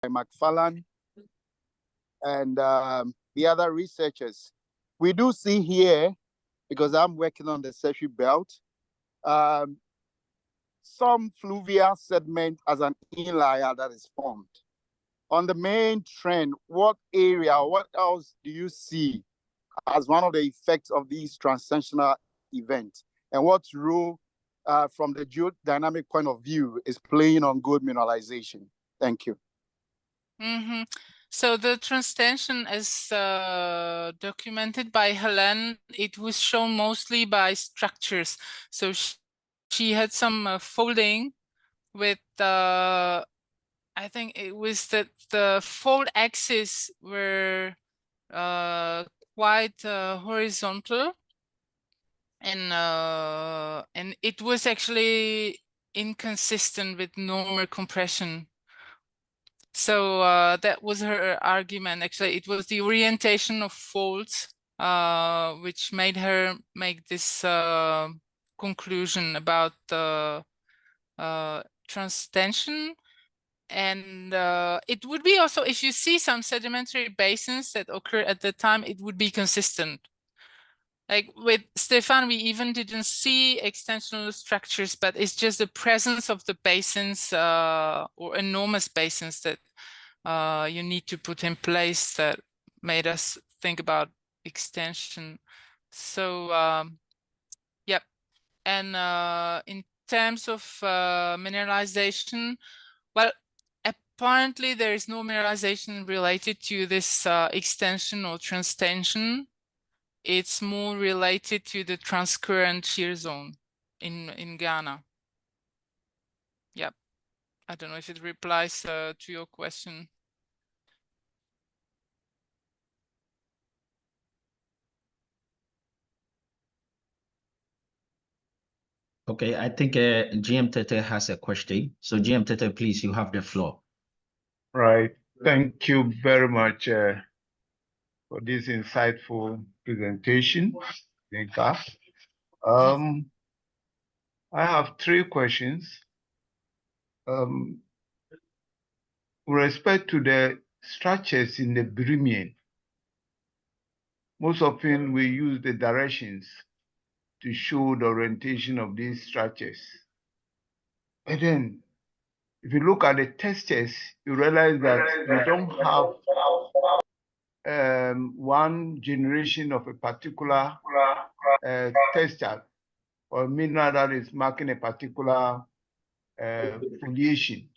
McFarlane and the other researchers. We do see here, because I'm working on the Sefwi belt, some fluvial sediment as an inlier that is formed. On the main trend, what area, what else do you see as one of the effects of these transitional events? And what role, from the geodynamic point of view, is playing on gold mineralization? Thank you. Mm-hmm. So the transtension, as documented by Helene, it was shown mostly by structures. So she had some folding with, I think it was that the fold axes were quite horizontal, and it was actually inconsistent with normal compression. So that was her argument. Actually, it was the orientation of folds which made her make this conclusion about the transtension. And it would be also, if you see some sedimentary basins that occur at the time, it would be consistent. Like with Stefan, we even didn't see extensional structures, but it's just the presence of the basins or enormous basins that you need to put in place that made us think about extension. So, yep. And in terms of mineralization, well, apparently there is no mineralization related to this extension or transtension. It's more related to the transcurrent shear zone in Ghana. Yep. I don't know if it replies to your question. Okay, I think GM Tete has a question. So GM Tete, please, you have the floor. Right. Thank you very much for this insightful presentation, Nika. I have 3 questions. With respect to the structures in the Birimian, most often we use the directions to show the orientation of these structures. And then, if you look at the textures, you realize that you don't have one generation of a particular texture or mineral that is marking a particular foliation.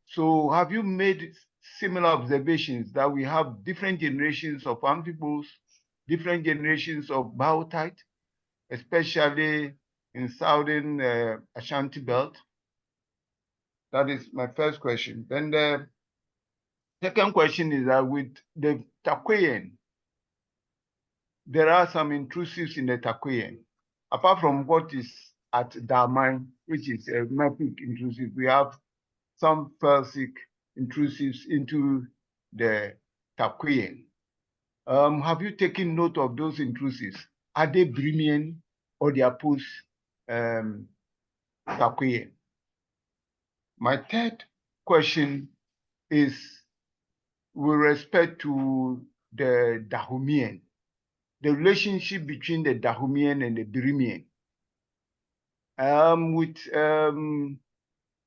So have you made similar observations that we have different generations of amphiboles, different generations of biotite, especially in southern Ashanti belt? That is my first question. Then the second question is that with the Taquian, there are some intrusives in the Taquian. Apart from what is at Damai, which is a mafic intrusive, we have some felsic intrusives into the Taquian. Have you taken note of those intrusives? Are they Birimian or they are post Taquian? My third question is with respect to the Dahumian, the relationship between the Dahumian and the Birimian. With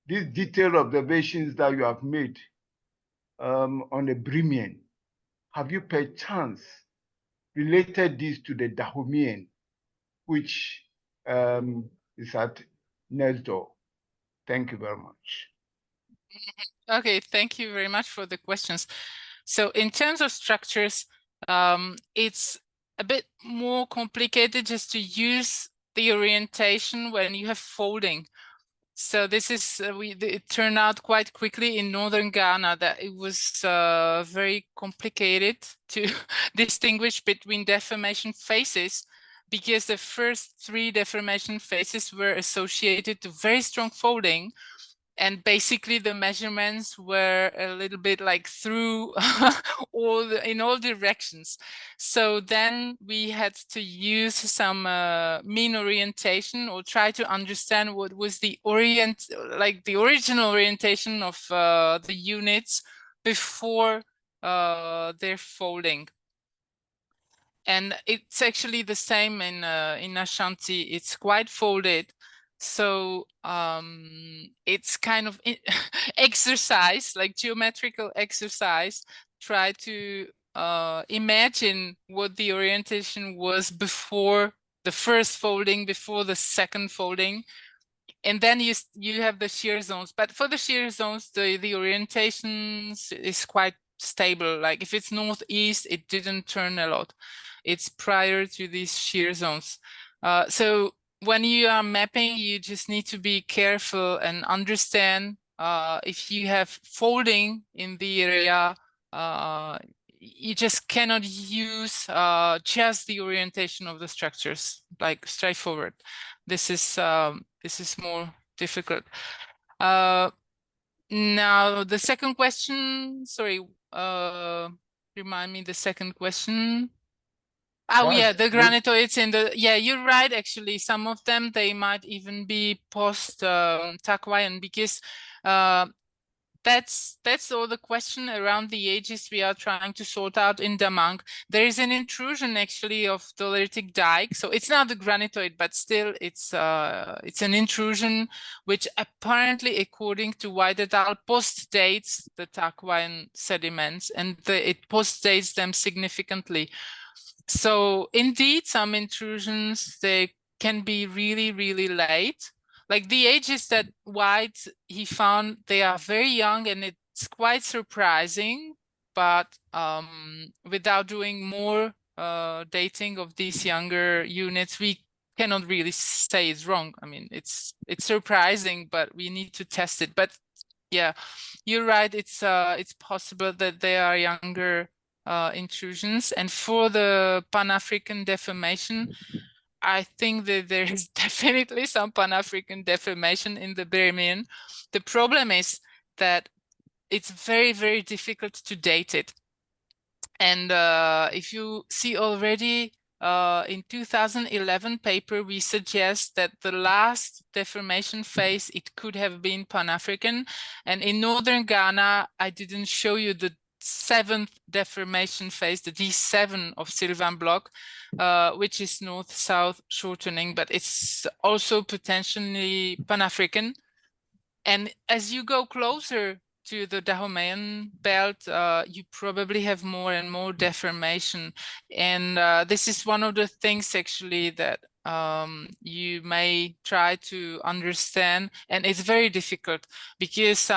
these detailed observations that you have made on the Birimian, have you perchance related this to the Dahumian, which is at next door? Thank you very much. Okay, thank you very much for the questions. So in terms of structures, it's a bit more complicated just to use the orientation when you have folding. So this is, it turned out quite quickly in northern Ghana that it was very complicated to distinguish between deformation phases, because the first 3 deformation phases were associated to very strong folding, And basically the measurements were a little bit like through in all directions. So then we had to use some mean orientation, or try to understand what was the original orientation of the units before their folding. And it's actually the same in Ashanti. It's quite folded. So it's kind of exercise, like geometrical exercise. Try to imagine what the orientation was before the first folding, before the second folding. And then you have the shear zones. But for the shear zones, the orientation is quite stable. Like if it's northeast, it didn't turn a lot. It's prior to these shear zones. So when you are mapping, you just need to be careful and understand if you have folding in the area, you just cannot use just the orientation of the structures, like straightforward. This is more difficult. Now the second question, sorry, remind me the second question. Oh yeah, the granitoids in the, yeah, you're right, actually. Some of them, they might even be post Tachywian, because that's all the question around the ages we are trying to sort out in Damang. There is an intrusion actually of doloritic dike, so it's not the granitoid, but still it's an intrusion which apparently, according to White et al., post-dates the Tachywian sediments, and it post-dates them significantly. So indeed, some intrusions, they can be really, really late. Like the ages that White he found, they are very young, and it's quite surprising. But without doing more dating of these younger units, we cannot really say it's wrong. I mean, it's surprising, but we need to test it. But yeah, you're right. It's possible that they are younger intrusions. And for the Pan-African deformation, I think that there is definitely some Pan-African deformation in the Birimian. The problem is that it's very, very difficult to date it. And if you see already in 2011 paper, we suggest that the last deformation phase, it could have been Pan-African. And in northern Ghana, I didn't show you the 7th deformation phase, the D7 of Sylvan Block, which is north-south shortening, but it's also potentially Pan-African. And as you go closer to the Dahomean belt, you probably have more and more deformation. And this is one of the things actually that you may try to understand. And it's very difficult because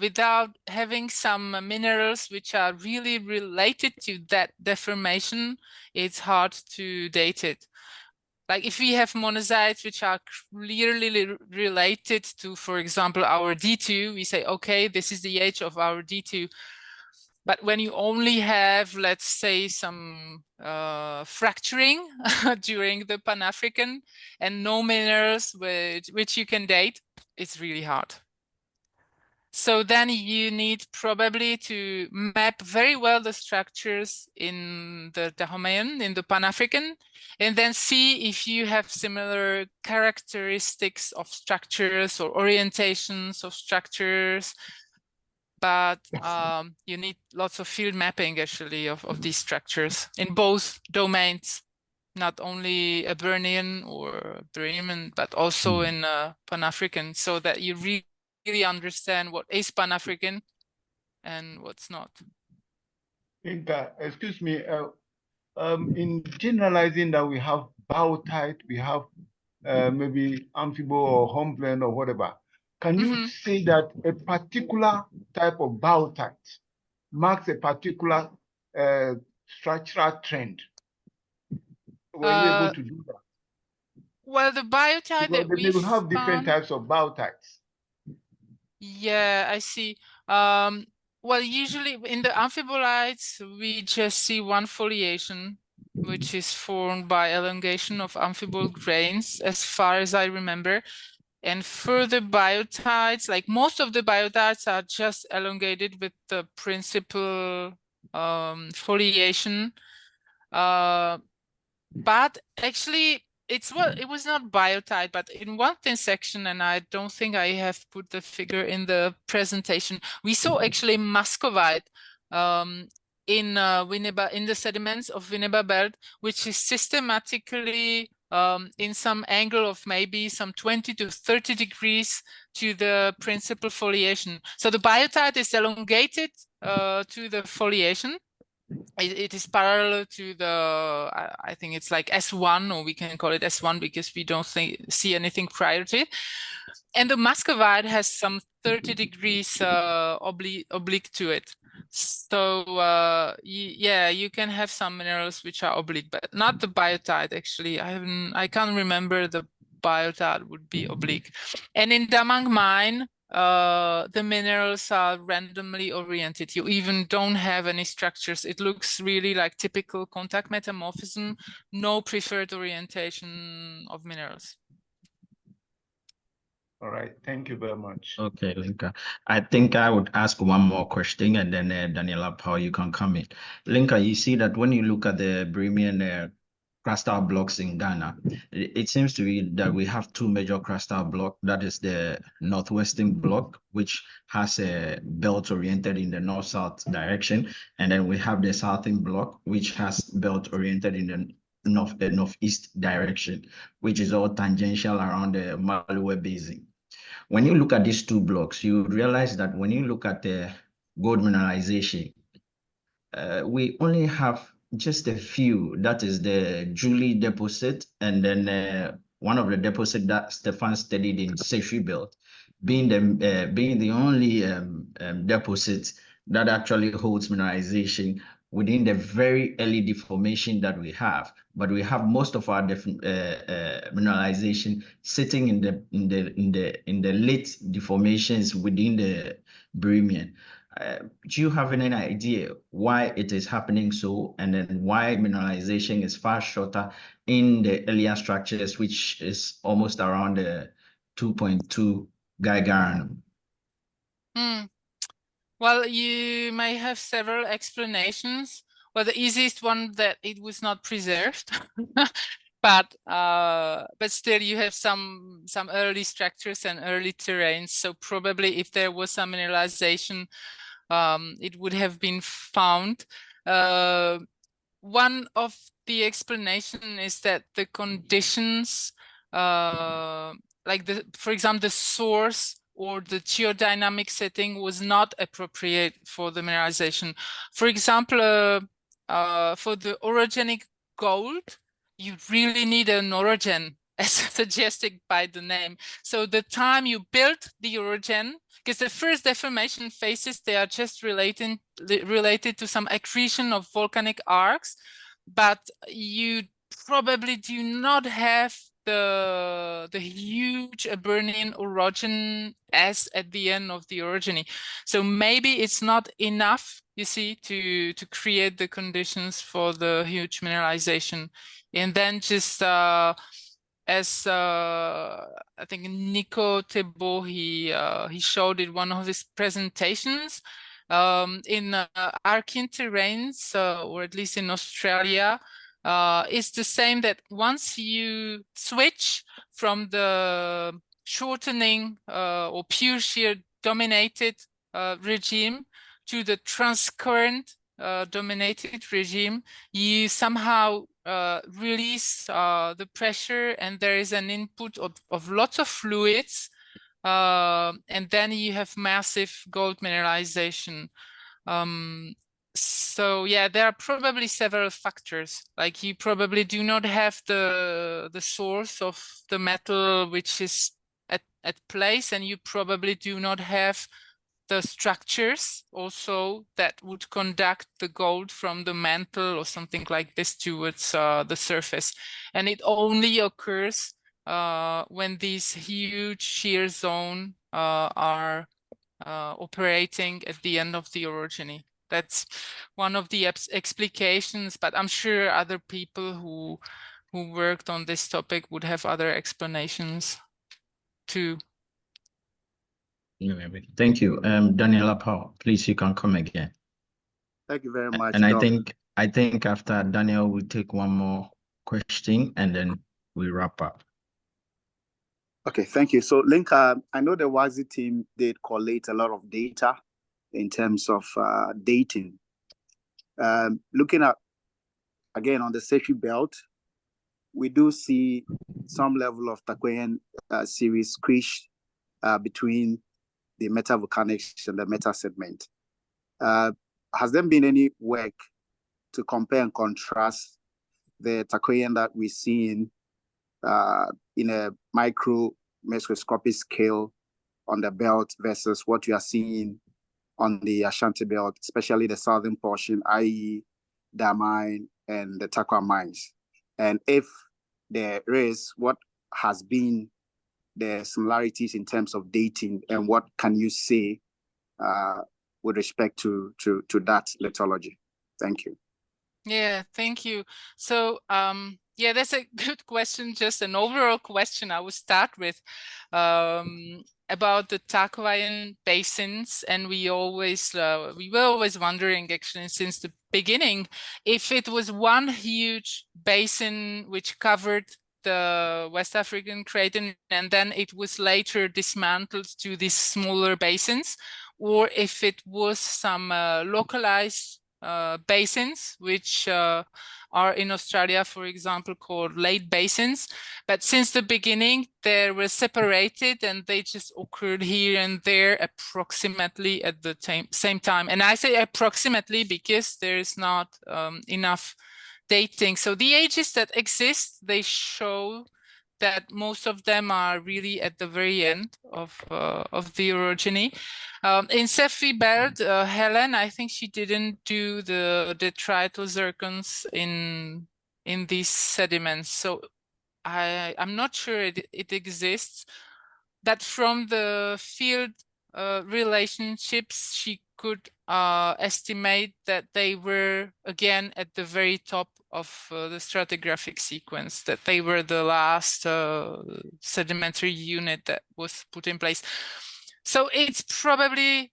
without having some minerals which are really related to that deformation, it's hard to date it. Like if we have monazites which are clearly related to, for example, our D2, we say, okay, this is the age of our D2. But when you only have, let's say, some fracturing during the Pan-African and no minerals which you can date, it's really hard. So then you need probably to map very well the structures in the Dahomean, in the Pan-African, and then see if you have similar characteristics of structures or orientations of structures. But you need lots of field mapping actually of these structures in both domains, not only Eburnean or Birimian, but also in Pan-African, so that you really understand what is Pan-African and what's not. Excuse me, in generalizing that we have biotite, we have maybe amphibo or hornblende or whatever, can you say that a particular type of biotite marks a particular structural trend? Were you able to do that? Well, the biotite that we will have different types of biotites. Yeah, I see. Well, usually in the amphibolites, we just see one foliation, which is formed by elongation of amphibol grains, as far as I remember. And further biotides, like most of the biotides are just elongated with the principal foliation. But actually, it was not biotide, but in one thin section, and I don't think I have put the figure in the presentation, we saw actually muscovite in Winneba, in the sediments of Winneba belt, which is systematically in some angle of maybe some 20 to 30 degrees to the principal foliation. So the biotide is elongated to the foliation. It is parallel to the, I think it's like S1, or we can call it S1 because we don't see anything prior to it. And the muscovite has some 30 degrees oblique to it. So yeah, you can have some minerals which are oblique, but not the biotide. Actually, I can't remember the biotide would be oblique. And in Damang mine, the minerals are randomly oriented. You even don't have any structures. It looks really like typical contact metamorphism, no preferred orientation of minerals. All right, thank you very much. Okay, Linka. I think I would ask one more question, and then Daniela, Paul, you can come in. Linka, you see that when you look at the Birimian crustal blocks in Ghana, it seems to be that we have two major crustal blocks. That is the northwestern block, which has a belt oriented in the north-south direction, and then we have the southern block, which has belt oriented in the northeast direction, which is all tangential around the Malue Basin. When you look at these two blocks, you realize that when you look at the gold mineralization, we only have just a few. That is the Julie deposit, and then one of the deposits that Stefan studied in Sefwi belt, being the only deposit that actually holds mineralization within the very early deformation that we have. But we have most of our mineralization sitting in the late deformations within the Birimian. Do you have any idea why it is happening so, and then why mineralization is far shorter in the earlier structures, which is almost around the 2.2 GhIG? Well, you may have several explanations. Well, the easiest one that it was not preserved, but still you have some early structures and early terrains. So probably if there was some mineralization, it would have been found. One of the explanation is that the conditions, for example, the source or the geodynamic setting was not appropriate for the mineralization. For example, for the orogenic gold, you really need an orogen, as suggested by the name. So the time you built the orogen, because the first deformation phases, they are just related to some accretion of volcanic arcs, but you probably do not have the huge Eburnean Orogeny as at the end of the orogeny. So maybe it's not enough, you see, to create the conditions for the huge mineralization. And then just as I think Nico Tebo, he showed in one of his presentations, in Archean terrains, or at least in Australia, it's the same that once you switch from the shortening or pure shear dominated regime to the transcurrent dominated regime, you somehow release the pressure, and there is an input of lots of fluids, and then you have massive gold mineralization. So yeah, there are probably several factors. Like you probably do not have the source of the metal which is at place, and you probably do not have the structures also that would conduct the gold from the mantle or something like this towards the surface. And it only occurs when these huge shear zones are operating at the end of the orogeny. That's one of the explications, but I'm sure other people who worked on this topic would have other explanations. too. Thank you. Daniela Powell, please, you can come again. Thank you very much, And Doc. I think after Daniel, we'll take one more question and then we wrap up. Okay, thank you. So, Linka, I know the WASI team did collate a lot of data in terms of dating. Looking at, again, on the Sefwi belt, we do see some level of Takoyan series squish between the metavolcanics and the meta-sediment. Has there been any work to compare and contrast the Takoyan that we see in a micro microscopic scale on the belt versus what you are seeing on the Ashanti belt, especially the southern portion, i.e. Damine and the Takwa mines? And if there is, what has been the similarities in terms of dating, and what can you say with respect to that lithology? Thank you. Yeah, thank you. So, yeah, that's a good question. Just an overall question I would start with about the Takwayan basins, and we were always wondering, actually, since the beginning, if it was one huge basin which covered the West African Craton, and then it was later dismantled to these smaller basins, or if it was some localized basins, which are in Australia, for example, called late basins. But since the beginning, they were separated and they just occurred here and there approximately at the same time. And I say approximately because there is not enough dating. So the ages that exist, they show that most of them are really at the very end of the orogeny. In Sefwi belt, Helen, I think she didn't do the detrital zircons in these sediments, so I'm not sure it exists. But from the field relationships, she could estimate that they were again at the very top of the stratigraphic sequence, that they were the last sedimentary unit that was put in place. So it's probably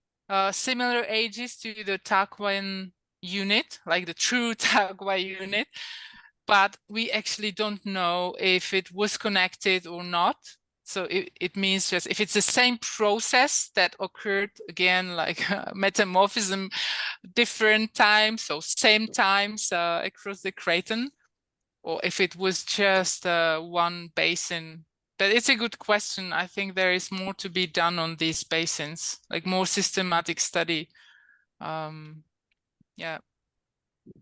similar ages to the Takwayan unit, like the true Takwa unit, but we actually don't know if it was connected or not. So it means just if it's the same process that occurred again, like metamorphism, different times, so same times across the Craton, or if it was just one basin. But it's a good question. I think there is more to be done on these basins, like more systematic study. Yeah.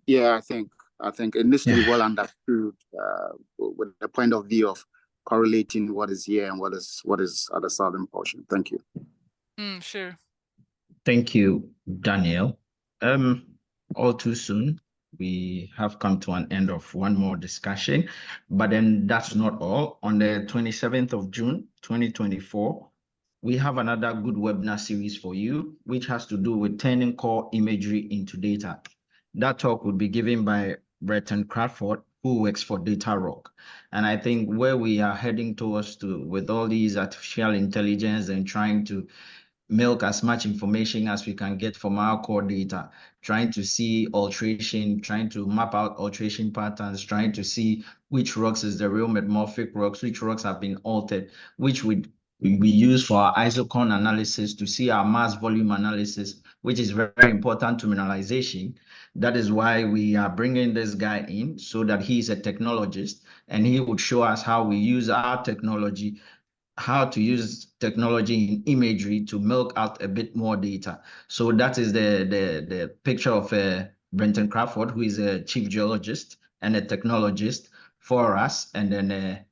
Yeah, I think it needs to be well understood with the point of view of correlating what is here and what is at the southern portion. Thank you. Sure. Thank you, Daniel. All too soon, we have come to an end of one more discussion, but then that's not all. On the 27th of June, 2024, we have another good webinar series for you, which has to do with turning core imagery into data. That talk will be given by Breton Crawford, who works for DataRock. And I think where we are heading towards with all these artificial intelligence and trying to milk as much information as we can get from our core data, trying to see alteration, trying to map out alteration patterns, trying to see which rocks is the real metamorphic rocks, which rocks have been altered, which we use for our isocon analysis to see our mass volume analysis, which is very, very important to mineralization. That is why we are bringing this guy in, so that he's a technologist and he would show us how we use our technology, how to use technology in imagery to milk out a bit more data. So that is the picture of Brenton Crawford, who is a chief geologist and a technologist for us. And then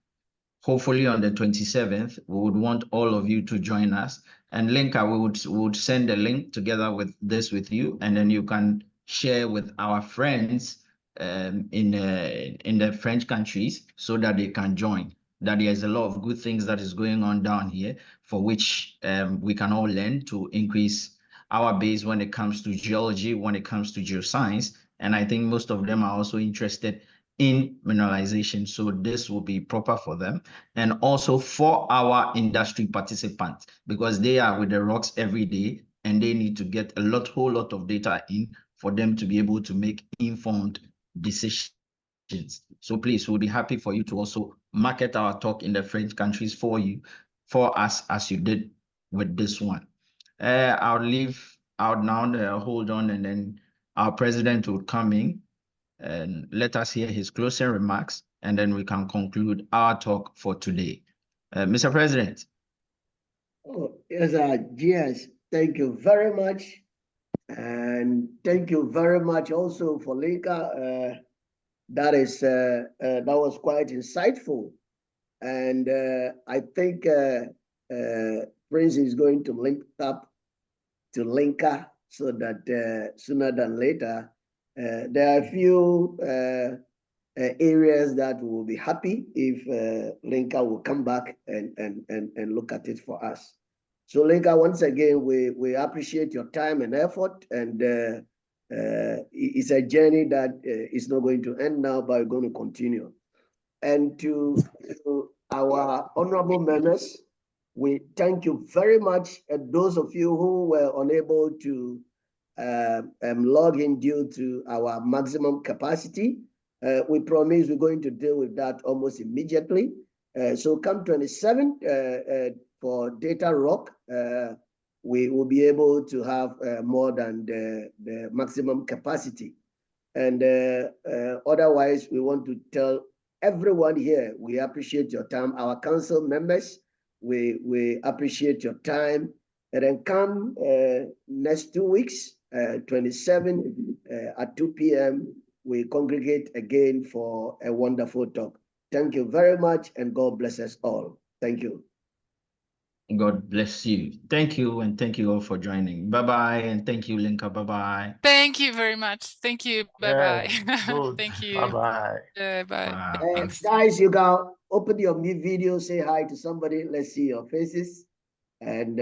hopefully on the 27th, we would want all of you to join us. And Linka, we would send a link together with this with you, and then you can share with our friends in the French countries so that they can join. That there's a lot of good things that is going on down here for which we can all learn to increase our base when it comes to geology, when it comes to geoscience. And I think most of them are also interested in mineralization. So this will be proper for them. And also for our industry participants, because they are with the rocks every day and they need to get a whole lot of data in for them to be able to make informed decisions. So please, we'll be happy for you to also market our talk in the French countries for us, as you did with this one. I'll leave out now, hold on, and then our president will come in and let us hear his closing remarks, and then we can conclude our talk for today. Mr. President. Oh, yes, GS, thank you very much. And thank you very much also for Linka. That was quite insightful. And I think Prince is going to link up to Linka so that sooner than later, there are a few areas that will be happy if Linka will come back and look at it for us. So Linka, once again, we appreciate your time and effort, and it's a journey that is not going to end now, but we're going to continue. And to our honorable members, we thank you very much. And those of you who were unable to log in due to our maximum capacity, we promise we're going to deal with that almost immediately. So come 27th for Data Rock, we will be able to have more than the maximum capacity. And otherwise, we want to tell everyone here, we appreciate your time. Our council members, we appreciate your time. And then come next 2 weeks, 27 at 2 p.m., we congregate again for a wonderful talk. Thank you very much, and God bless us all. Thank you. God bless you. Thank you, and thank you all for joining. Bye-bye, and thank you, Linka. Bye-bye. Thank you very much. Thank you. Bye-bye. Good. Thank you. Bye-bye. Bye. Guys, you can open your video, say hi to somebody. Let's see your faces. And